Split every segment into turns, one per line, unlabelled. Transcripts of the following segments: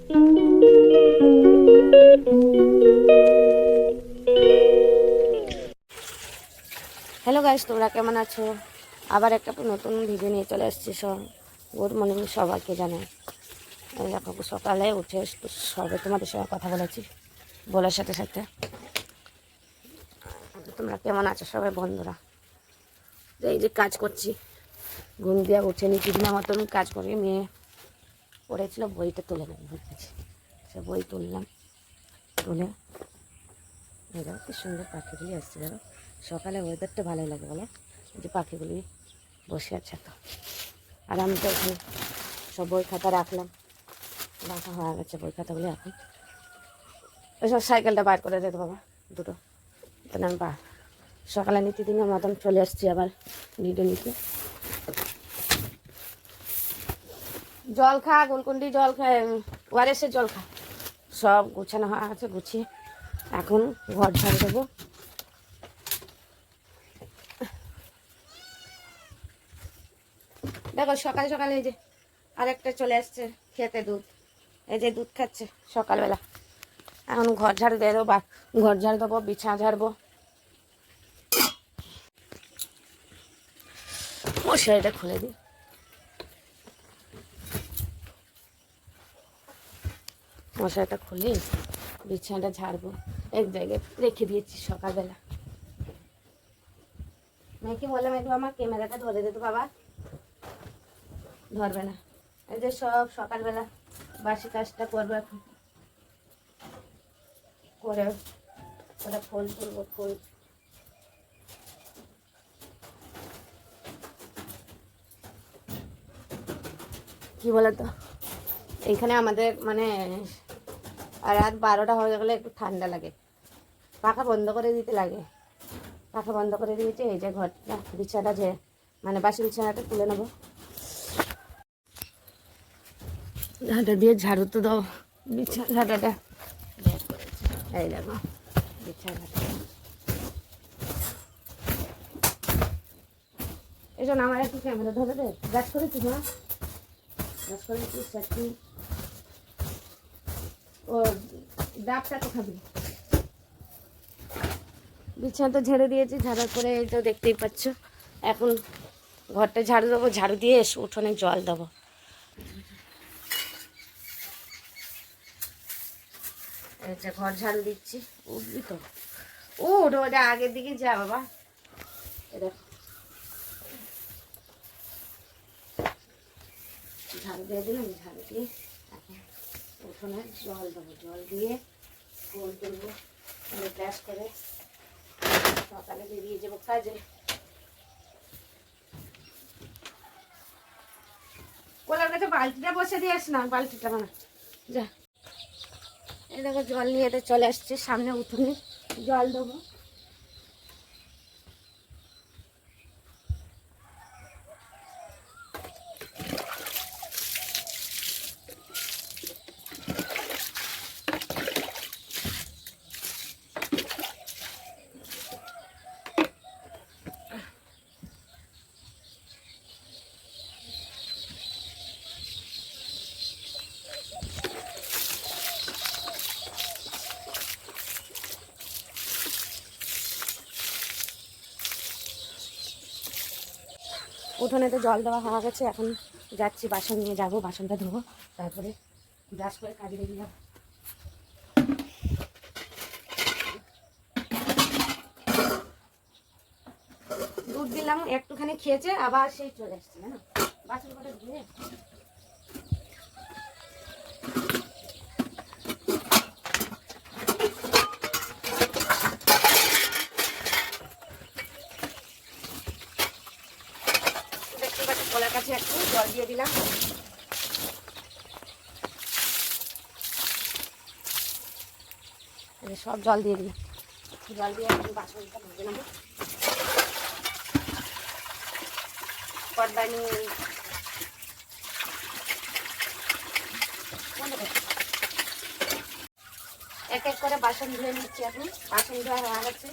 Hello guys, তোমরা কেমন আছো? আবার একটা নতুন ভিডিও নিয়ে চলে এসেছি। সব গুড মর্নিং সবাইকে জানাই। দেখো সকালে উঠে সবে তোমাদের সঙ্গে কথা বলেছি, বলার সাথে সাথে তোমরা কেমন আছো সবাই বন্ধুরা? এই যে কাজ করছি, ঘুম দিয়ে উঠে নি কিছুদিনের মতন কাজ করি। মেয়ে পড়েছিল, বইটা তুলে নেব বুঝেছি, সে বই তুললাম। তুলে দেখো কি সুন্দর পাখিগুলি আসছে। দেখো সকালে ওয়েদারটা ভালোই লাগে বলো, এই যে পাখিগুলি বসে আছে। তো আর আমি তো ওখানে সব বই খাতা রাখলাম, রাখা হয়ে গেছে বই খাতাগুলি। এখন ওইসব সাইকেলটা বার করে দিতে বাবা দুটো, তাহলে আমি সকালে নিত্যদিনের মতন চলে আসছি আবার ভিডিও নিতে। জল খা, গুলকুন্ডি জল খায়, ওয়ারেসের জল খা। সব গুছানো হয়ে গেছে, গুছিয়ে এখন ঘর ঝাড় দেবো। দেখো সকালে সকালে এই যে আরেকটা চলে আসছে খেতে দুধ, এই যে দুধ খাচ্ছে সকালবেলা। এখন ঘর ঝাড়ু দিয়ে দেবো, ঘর ঝাড়ু দেবো, বিছানা ঝাড়বো। মশারিটা খুলে দিই, মশারিটা খুলে বিছানাটা ঝাড়বো। এক জায়গায় রেখে দিয়েছি সকালবেলা। মেয়েকে বললাম একটু আমার ক্যামেরাটা ধরে দিত, বাবা ধরবে না। এই যে সব সকালবেলা বাসি কাজটা করবো এখন, করে ওটা ফুল তুলবো। ফুল কি বলতো, এইখানে আমাদের মানে রাত 12টা হয়ে গেলে একটু ঠান্ডা লাগে, পাখা বন্ধ করে দিতে লাগে। পাখা বন্ধ করে দিয়েছে। এই যে ঘরটা বিছানাটা যে মানে বাসি বিছানাটা তুলে নেবো। ঝাঁটা দিয়ে ঝাড়ু তো দাও বিছানা ঝাঁটাটা। এই দেখো বিছানাটা, এই জন্য আমার একটু ক্যামেরা ধরে দে। ব্রাশ করেছিস না? ব্রাশ করেছিস একটু, ও ডাবটা তো খাবি। বিছানা তো ঝেড়ে দিয়েছি, ঝাড়ার পরে এই তো দেখতেই পাচ্ছ এখন ঘরটা ঝাড়ু দেবো। ঝাড়ু দিয়ে এসে উঠোনে জল দেবো। এই যে ঘর ঝাড়ু দিচ্ছি। উঠবি তো? ওটা আগের দিকে যা বাবা। দেখো ঝাড়ু দিয়ে দিলাম, ঝাড়ু দিয়ে এখন উঠোনে জল দেবো। জল দিয়ে ফুল তুলবো, ব্রাশ করে সকালে বেরিয়ে যাবো কাজে। কোলার কাছে বালতিটা বসে দিয়ে আস না, বালতিটা মানে যা। এই দেখো জল নিয়ে এটা চলে আসছে, সামনে উঠোনে জল দেবো। উঠোনেতে জল দেওয়া হয়ে গেছে, এখন যাচ্ছি বাসন নিয়ে যাবো, বাসনটা ধোবো, তারপরে ব্রাশ করে কাজে বেরিয়ে যাবো। দুধ দিলাম, একটুখানি খেয়েছে, আবার সেই চলে আসছে না। বাসন কটা ধুয়ে দেখতে পাচ্ছি কলার কাছে একটু জল দিয়ে দিলাম। সব জল দিয়ে দিলাম, জল দিয়ে এখন বাসনটা ভেজে নেবো। পর্দায় নিয়ে এক এক করে বাসন ধুয়ে নিচ্ছি। এখন বাসন ধোয়া হয়ে গেছে,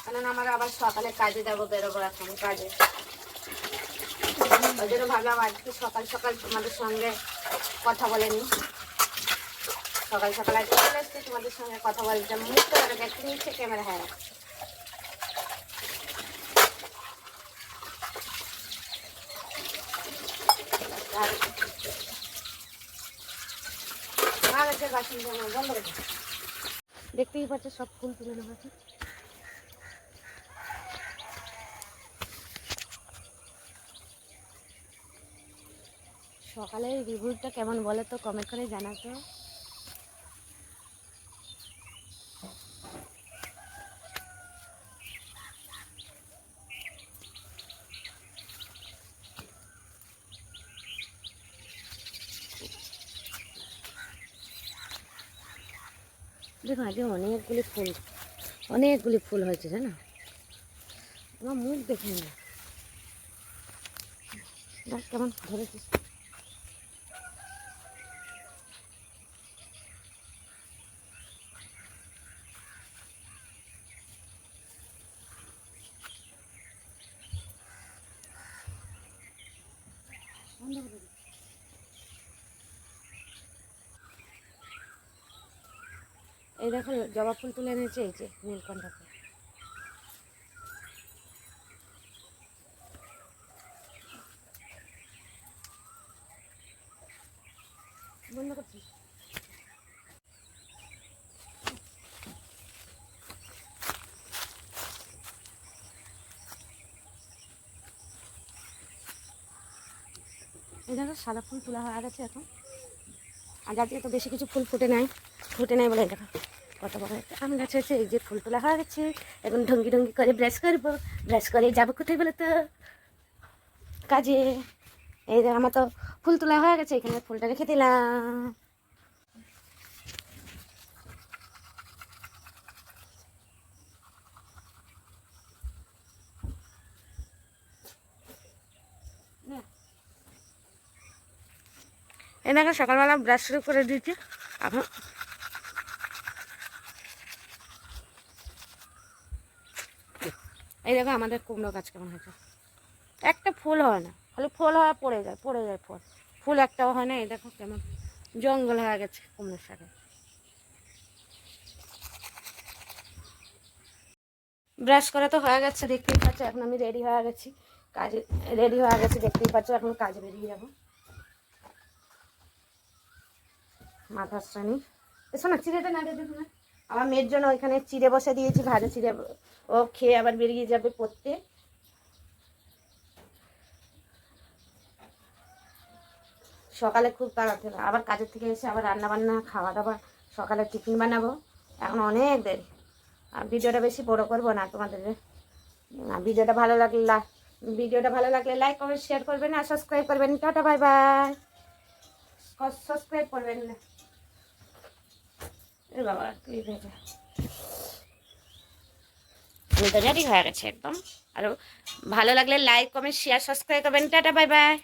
কারণ আমার আবার সকালে কাজে যাবো, বেরোবো এখন কাজে। ওই জন্য ভাবলাম আজকে সকাল সকাল তোমাদের সঙ্গে কথা বলে নিই। সকাল সকাল আজকে চলে এসছি তোমাদের সঙ্গে কথা বলতে, মুখটা দেখতে নিচ্ছে ক্যামেরা। হ্যাঁ দেখতেই পাচ্ছে সব ফুল তুলে নেওয়া আছে। সকালের রিভিউটা কেমন বলে তো কমেন্ট করে জানাতো। দেখো আজকে অনেকগুলি ফুল হয়েছে জানো, আমার মুখ দেখে না দেখ কেমন ধরেছিস। এই দেখো জবা ফুল তুলে এনেছে, এই যে নীলকণ্ঠ ফুল। বন্ধ করছি। এই দেখো সাদা ফুল তোলা হয়ে গেছে এখন, আর যাতে তো বেশি কিছু ফুল ফুটে নাই বলে দেখো কত বড় একটা আম গাছ আছে। এই যে ফুল তোলা হয়ে গেছে, এখন ঢঙ্গি করে ব্রাশ করবো, ব্রাশ করে যাবো কোথায় বলে তো কাজে। এই যে আমার তো ফুল তোলা হয়ে গেছে, এখানে ফুলটা রেখে দিলাম। এই দেখো সকালবেলা ব্রাশ শুরু করে দিয়েছি এখন। এই দেখো আমাদের কুমড়ো গাছ কেমন হয়েছে, একটা ফুল হয় না, খালি ফুল হয় পড়ে যায় ফুল একটাও হয় না। এই দেখো কেমন জঙ্গল হয়ে গেছে কুমড়োর শাকে। ব্রাশ করা তো হয়ে গেছে দেখতেই পাচ্ছ, এখন আমি রেডি হয়ে গেছি দেখতেই পাচ্ছ, এখন কাজে বেরিয়ে যাবো। মাথার শ্রেণী এসো না, চিড়েটা না দেখো না, আমার মেয়ের জন্য ওইখানে চিড়ে বসে দিয়েছি, ভাজা চিড়ে, ও খেয়ে আবার বেরিয়ে যাবে পড়তে। সকালে খুব তাড়াতাড়ি আবার কাজের থেকে এসে আবার রান্না বান্না খাওয়া দাওয়া, সকালে টিফিন বানাবো, এখন অনেক দেরি। আর ভিডিওটা বেশি বড় করবো না, তোমাদের ভিডিওটা ভালো লাগলে লাইক কমেন্ট শেয়ার করবেন আর সাবস্ক্রাইব করবেন। Tata bye bye. সাবস্ক্রাইব করবেন না বাবা, রেডি হয়ে গেছে একদম। আর ভালো লাগলে লাইক কমেন্ট শেয়ার সাবস্ক্রাইব করবেন। Tata bye bye.